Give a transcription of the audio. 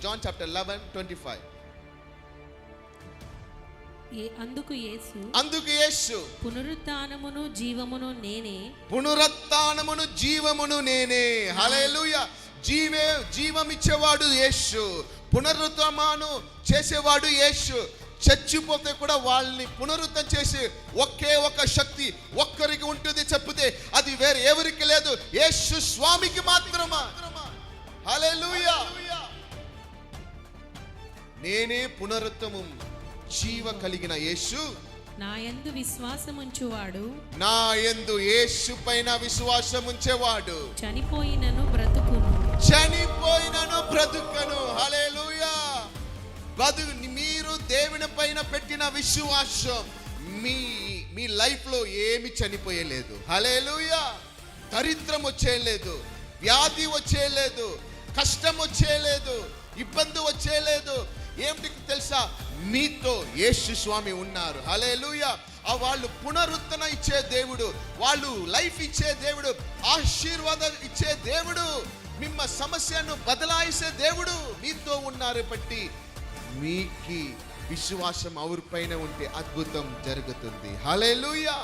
John chapter 11:25. అందుకు యేసు పునరుత్థానమును జీవమును నేనే. హల్లెలూయా. జీవమిచ్చేవాడు యేసు, పునరుత్థానం చేసేవాడు యేసు. చచ్చిపోతే కూడా వాళ్ళని పునరుద్ధం చేసి ఒకే ఒక శక్తి ఒక్కరికి ఉంటుంది చెప్తే అది వేరే ఎవరికి లేదు, యేసు స్వామికి మాత్రమే. హల్లెలూయా. నేనే పునరుత్తము, జీవ కలిగిన యేసు. నా యందు విశ్వాసముంచువాడు, నా యందు యేసు పైన విశ్వాసముంచేవాడు చనిపోయినను బ్రతుకును. హల్లెలూయా. మీరు దేవుని పైన పెట్టిన విశ్వాసం మీ లైఫ్ లో ఏమి చనిపోయలేదు. హల్లెలూయా. దరిద్రం వచ్చేయలేదు, వ్యాధి వచ్చేయలేదు, కష్టం వచ్చేయలేదు, ఇబ్బంది వచ్చేయలేదు. ఏమిటి తెలుసా? మీతో యేసు స్వామి ఉన్నారు. హల్లెలూయా. వాళ్ళు పునరుద్ధరణ ఇచ్చే దేవుడు, వాళ్ళు లైఫ్ ఇచ్చే దేవుడు, ఆశీర్వాదం ఇచ్చే దేవుడు, మిమ్మ సమస్యను బదలాయిసే దేవుడు మీతో ఉన్నారు. బట్టి మీకు విశ్వాసం అవరి పైన ఉంటే అద్భుతం జరుగుతుంది. హల్లెలూయా.